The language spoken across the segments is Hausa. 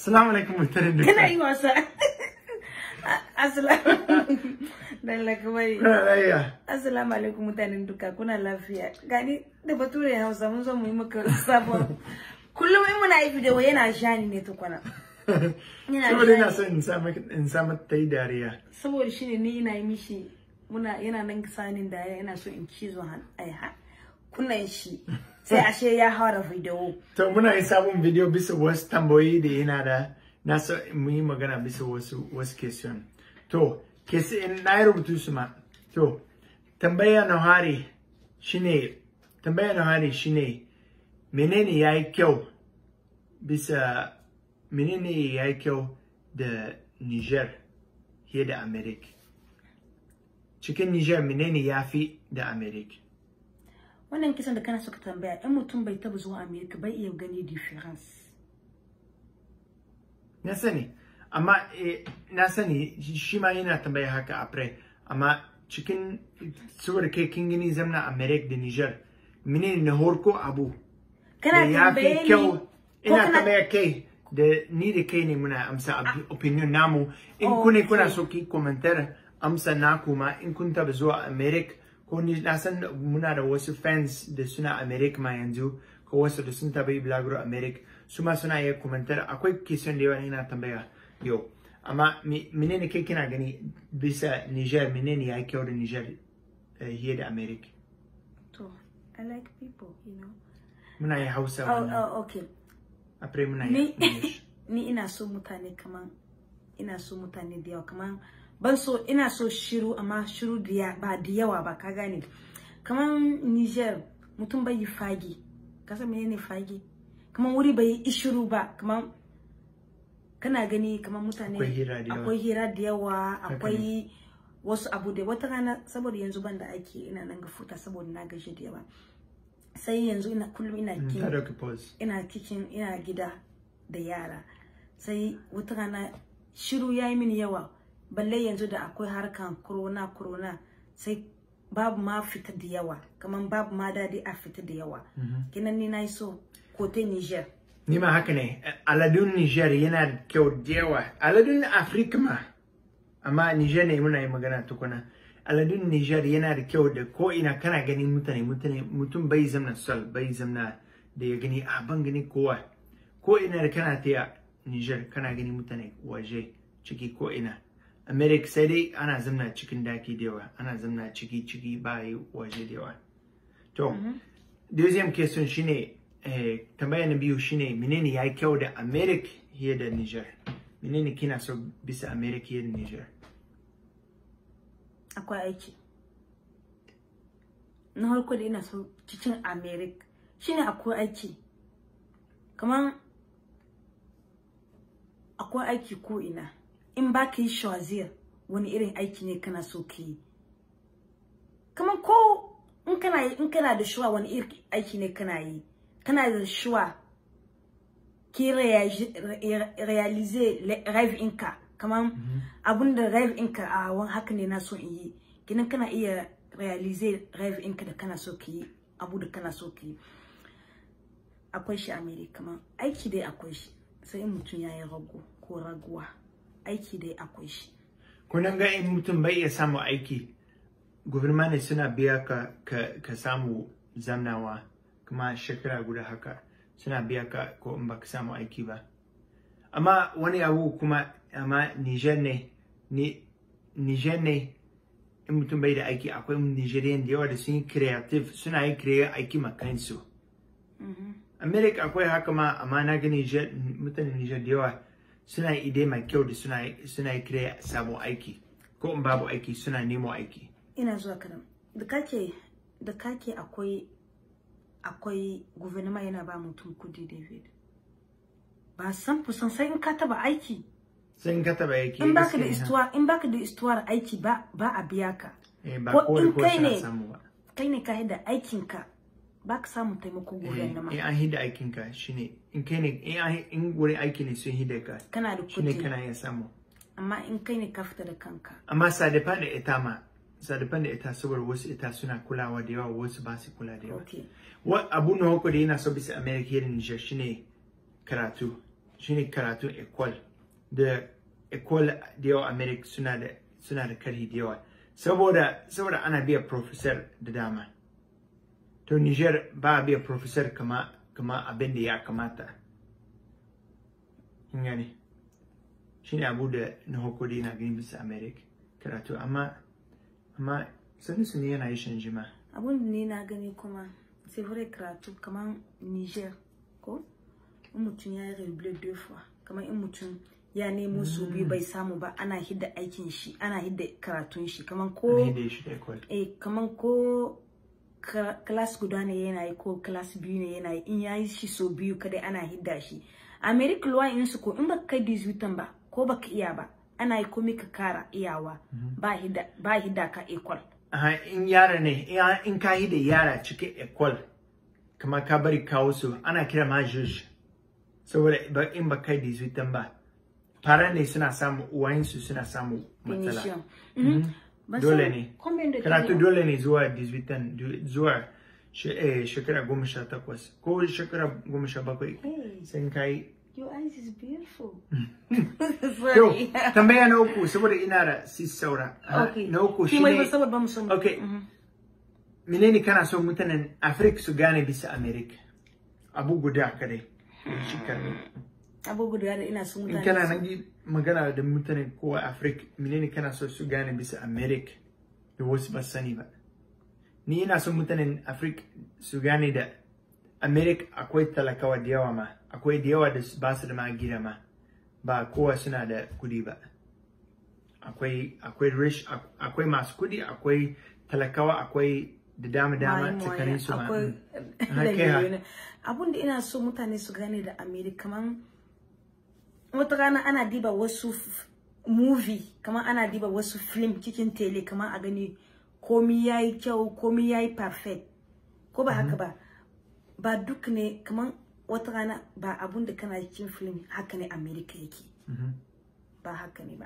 Assalamu alaikum mutanen duka. Kana yi wasa. Assalamu alaikum mutanen duka, kuna lafiya. Gani da bature Hausa mun zo mu yi maka sabon. Kullum in muna yi video yana shani ne tukuna. Saboda ina son in sa mata ta yi dariya. Saboda shine ni ina yi mishi yana nan sanin dariya, ina so in cizo kunan shi. Sai ashe ya haura video. To muna yi sabon video bisa wasu tambayoyi da yana da na so mu yi magana bisa wasu question. To kesi in na rubutu su ma. To tambaya na hari shine menene yayi kyau bisa menene yayi kyau da Niger fiye da America? Cikin Niger menene yafi da America? Wannan kisan da kana so ka tambaya, in mutum bai taba zuwa America bai iya gani difference. Na sani, amma na sani shi ma yana tambaya haka apre, amma cikin saboda kai kin gani zamna America da Niger, menene na horko abu? Kana tambaye ni ina tambaya kai da ni da kai ne muna amsa opinion namu. In kuna so ki commentar amsa na kuma in kun taba zuwa America ko ni na san muna da wasu fans da suna America ma yanzu ko wasu da sun taba yi blogger America su ma suna iya commentar. Akwai question da yawa ina tambaya yau, amma menene kai kina gani bisa Niger, menene ya kyau da Niger here da America? To I like people, you know. Muna yi Hausa wannan. Okay. Apre muna yi English. Ni ina so mutane da yawa kaman ban so ina so shiru, amma shiru ba da yawa ba, ka gane. Kaman Niger mutum bai yi fagi. Ka san menene fagi? Kaman wuri bai yi shiru ba, kaman kana gani kaman mutane akwai hira da yawa, akwai wasu abu da wata rana saboda yanzu ban da ake ina nan ga futa saboda na gaji da yawa. Sai yanzu kullum ina kitchen ina gida da yara. Sai wata rana shiru yayi mini yawa. Balle yanzu da akwai harkan corona sai babu ma fita da yawa, kaman babu ma dadi a fita da yawa. Kinan ni nayi so kote Niger. Ni ma haka ne, aladun Niger yana da kyau da yawa. Aladun Africa ma, amma Niger ne muna yi magana tukuna. Aladun Niger yana da kyau da ko ina kana gani mutum bai zamna sol, bai zamna da ya gani ban gani kowa. Ko ina da kana taya Niger kana gani mutane waje ciki ko ina. America sai dai ana zamna cikin daki da yawa, ana zamna ciki ba yi waje da yawa. To, deuxième question shine tambaya na biyu shine menene ya kyau da America here da Niger? Menene kina so bisa America here da Niger? Akwai aiki. Na harko da ina so cikin America shine akwai aiki. Kaman akwai aiki ko ina. In ba ka yi shawazir wani irin aiki ne kana so ka yi. Kaman ko in kana da shuwa wani irin aiki ne kana yi. Kana da shuwa ki realize rêve inka. Kaman abunda rêve inka a wani haka ne na so in yi. Kinan kana iya realize rêve inka da kana so ka yi, abu da kana so ka yi. Akwai shi America kaman aiki dai akwai shi. Sai in mutum ya yi rago ko raguwa. Aiki dai akwai shi. Kunan ga in mutum bai iya samu aiki, gwamnati ne suna biya ka samu zamnawa kuma shekara guda haka suna biya ka ko in baka samu aiki ba. Amma wani abu kuma amma Niger ne in mutum bai da aiki, akwai Nigerian da yawa da sun yi creative, suna yi aiki ma kansu. America akwai haka ma, amma na ga mutanen Niger da yawa suna yi idea mai kyau da suna yi kire sabon aiki, ko in babu aiki suna nemo aiki. Ina zuwa kadan da kake akwai gouvernement yana ba mutum kudi, David. Ba san fusan sai in ka taba aiki. In baka da istuwar aiki ba a biya ka. Ko in kai ne ka da aikinka ba ka samu taimako gouvernement. In an hida aikinka shine in kai ne in wurin aiki ne sun hida ka. Kana da kudi. Shine kana iya samu. Amma in kai ne ka fita da kanka. Amma sadefan da ita ma. Sadefan da ita saboda wasu ita suna kulawa da yawa, wasu ba su kula da yawa. Abu na hoko da yana so bisa America da Niger shine karatu. shine karatu ecole da ecole da yawa America suna da karhi da yawa saboda ana biya professor da dama. To Niger ba a biya professor kama abin da ya kamata. Gane shine abu da na hukuri na gani bisa America karatu amma sanin ne yana yi shanji ma. Abun da ni na gani kuma sai fure karatu kamar Niger ko in mutum ya yi reble 2 fois kamar in mutum ya nemo su biyu bai samu ba ana hidda aikin shi ana hidda karatun shi kamar ko class guda ne yana yi ko class biyu ne yana yi in yayi shi so biyu kada ana hidda shi. America luwa in su ko in baka kai 18 ba ko baka iya ba ana yi komai ka kara iyawa ba hidda ka equal. In yara ne in ka hidda yara cikin equal kamar ka bari kawo su ana kira ma juge saboda in baka kai 18 ba fara ne suna samu uwayensu suna samu matsala. Dole ne karatu dole ne zuwa 18 zuwa shekara 18 ko shekara 17 sai kai. Your eyes is beautiful. Yo, tambaya na uku saboda ina da saura. Na uku shine okay. Menene kana son mutanen Africa su gane bisa America? Abu guda kadai. Abu guda da ina son mutane. Kana nan magana da mutanen kowa Africa, menene kana son su gane bisa America da wasu ba sani ba. Ni ina son mutanen Africa su gane da America akwai talakawa da yawa ma, akwai da yawa da ba su da ma gida ma, ba kowa suna da kudi ba. Akwai masu kudi, akwai talakawa, akwai da dama tsakanin su ma. Abun da ina so mutane su gane da America kaman wata rana ana diba wasu movie, kaman ana diba wasu film cikin tele kaman a gani komi yayi kyau, komi yayi perfect. Ko ba haka ba? Ba duk ne kaman wata rana ba abun da kana cikin film haka ne America yake. Ba haka ne ba.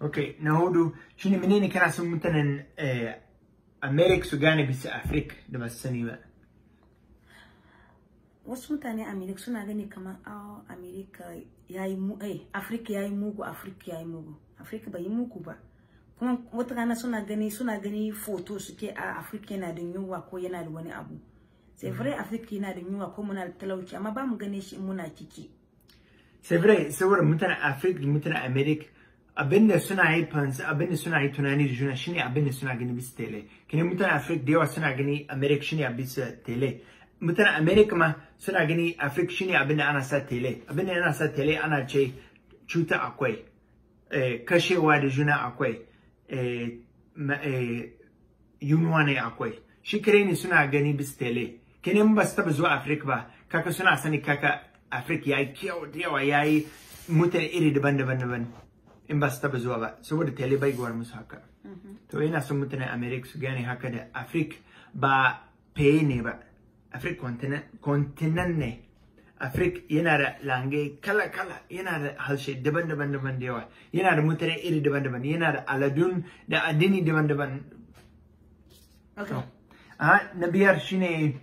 Okay, na hudu shine menene kana son mutanen America su gane bisa Africa da ba su sani ba. Wasu mutane America suna gani kamar America yayi Africa yayi mugu, Africa yayi mugu. Africa bai yi mugu ba. Kuma wata rana suna gani photo suke a Africa yana da yunwa ko yana da wani abu. C'est vrai Africa yana da yunwa ko muna da talauci amma ba mu gane shi in muna ciki. C'est vrai saboda mutanen Africa da mutanen America abinda suna yi tunani da juna shine abinda suna gani bisa tele. Kine mutanen Africa da yawa suna gani America shine bisa tele. Mutanen America ma suna gani Africa shine abinda ana sa tele. Abinda ana sa tele ana ce cuta akwai, kashewa da juna akwai, yunwa ne akwai. Shi kare ne suna gani bisa tele. Kine ba su taba zuwa Africa ba, kaka suna sani kaka Africa yayi kyau da yawa yayi mutane iri daban-daban. In ba su taba zuwa ba saboda tele bai gwar musu haka. To ina son mutanen America su gane haka da Africa ba pay ne ba. Africa continent ne. Africa yana da lange kala-kala, yana da harshe daban-daban da yawa, yana da mutane iri daban-daban, yana da aladun da addini daban-daban. Okay. Na biyar shine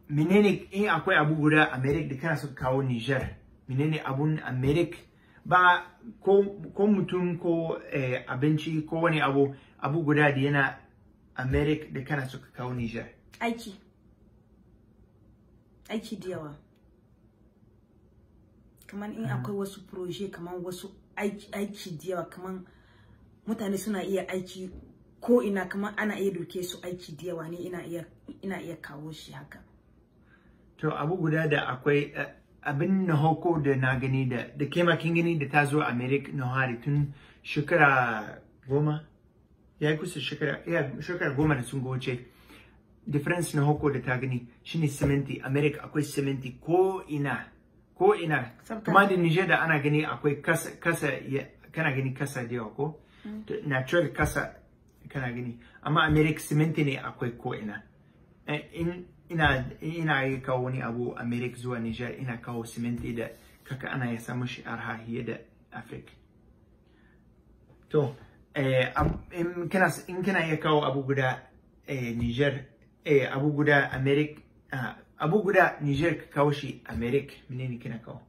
menene in akwai abu guda America da kana so kawo Niger. Menene abun America ba ko mutum ko abinci ko wani abu guda da yana America da kana so kawo Niger. Aiki da yawa. Kaman in akwai wasu proje, kaman wasu aiki da yawa, kaman mutane suna iya aiki ko ina, kaman ana iya doke su aiki da yawa ne ina iya kawo shi haka. To abu guda da akwai abin na hoko da na gani da kema kin gani da ta zo America na hari tun shekara 10 ya yi kusa shekara 10 da sun goce. Difference na hoko da ta gani shine cementi. America akwai cementi ko ina kuma da Niger da ana gani akwai kasa kana gani kasa da yawa ko natural kasa kana gani, amma America cementi ne akwai ko ina. ina yi kawo wani abu America zuwa Niger, ina kawo cementi da kaka ana ya samu shi arha hiye da Africa. To in kana iya kawo abu guda Niger abu guda America abu guda Niger ka kawo shi America, menene kina kawo?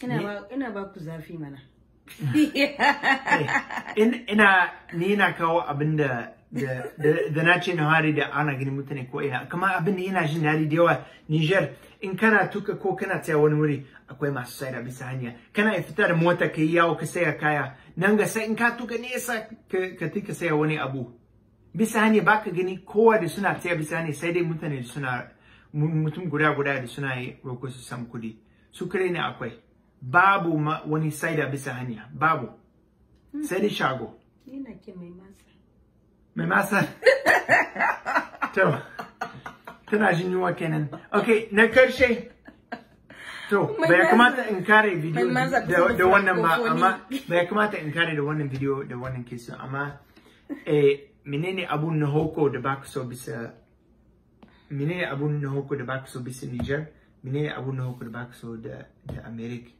ina ba ku zafi mana. ina kawo abin da na ce na hari da ana gani mutane ko ina, kuma abin da ina jin daɗi da yawa Niger, in kana tuka ko kana tsaya wani wuri akwai masu saida bisa hanya, kana fita da mota ka yi yawo ka saya kaya nan ga sai in ka tuka nesa ka saya wani abu bisa hanya baka gani kowa da suna tsaya bisa hanya, sai dai mutane da suna mutum guda da suna yi roko su samu kuɗi, su kare ne akwai, babu wani saida bisa hanya, babu, sai dai shago. Ina ke mai masa. Mai masa? To, tana jin yunwa kenan. Okay, na karshe. To, bai kamata in kare video da wannan ba, amma bai kamata in kare da wannan video da wannan kisa, amma menene abun na hoko da baka so bisa menene abun na hoko da baka so bisa Niger? Menene abun na hoko da baka so da America?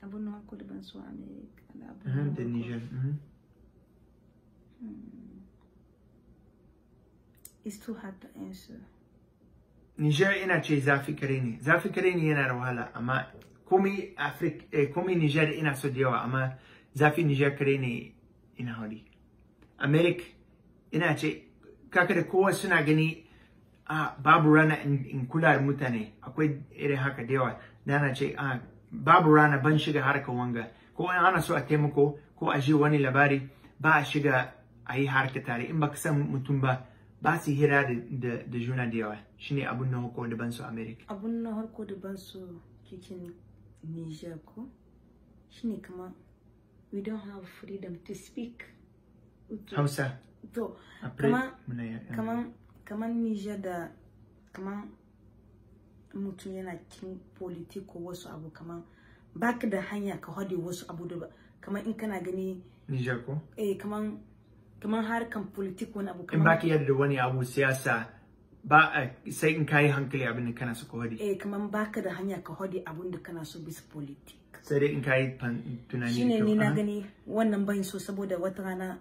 Abun na hoko da ban so America da Niger. It's too hard to answer. Niger ina ce zafi kare ne. Zafi kare ne yana da wahala, amma komai komai Niger ina so da yawa, amma zafi Niger kare ne ina hori. America ina ce kaka da kowa suna gani babu rana in kula da mutane, akwai irin haka da yawa. Na ce babu rana ban shiga harkar wanga, ko ana so a taimako ko a ji wani labari ba a shiga a yi harka tare, in baka san mutum ba su hira da juna da yawa. Shine abun na harko da ban so America. Abun na harko da ban so cikin Niger ko shine kamar we don't have freedom to speak. Hausa. To kamar Niger da kamar mutum yana cikin politiko wasu abu, kamar baka da hanya ka hade wasu abu da kamar in kana gani Niger ko kamar harkan politiko wani abu, in baki yarda wani abu siyasa ba sai in kai hankali abin da kana so ka hade, kamar baka da hanya ka hade abun da kana so bisa politik, sai dai in kai tunani. shine ni na gani wannan ban so, saboda wata rana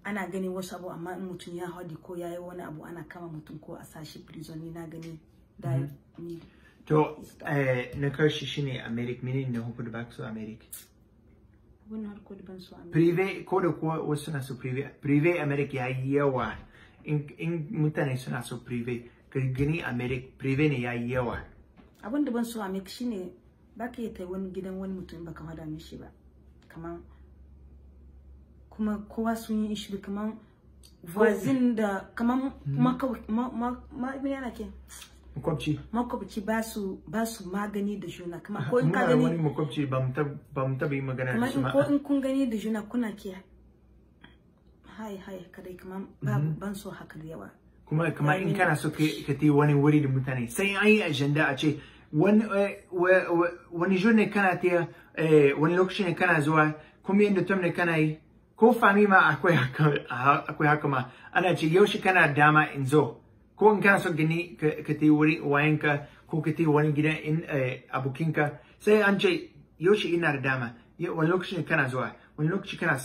ana gani wasu abu, amma in mutum ya hade ko yayi wani abu ana kama mutum ko a sashi prison, ni na gani da ni. To na karshe shine America, menene na hukunta baka so America? Wannan harko da ban so America. Prive ko da kuwa wasu na so prive America yayi yawa, in mutane suna so prive, ka gani America prive ne yayi yawa. Abin da ban so America shine baka yi kai wani gidan wani mutum baka hada mishi ba, kamar kuma kowa sun yi shi kamar voisin da kamar yana ke makwabci ba su magani da juna, kamar ko in ka gani wani makwabci ba mu taba yi magana da shi ko in kun gani da juna kuna ke hai kadai, kamar ban so haka da yawa. Kuma kamar in kana so ka ti wani wuri da mutane sai an yi agenda a ce wani jour ne kana tiya, wani lokaci ne kana zuwa, kuma yadda tom ne kana yi, ko fami ma akwai haka ma ana ce yaushe kana dama in zo, ko in kana so gani ka ti wuri wayanka ko ka ti wani gidan in abokinka, sai an ce yaushe ina da dama, wani lokaci ne kana zuwa, wani lokaci kana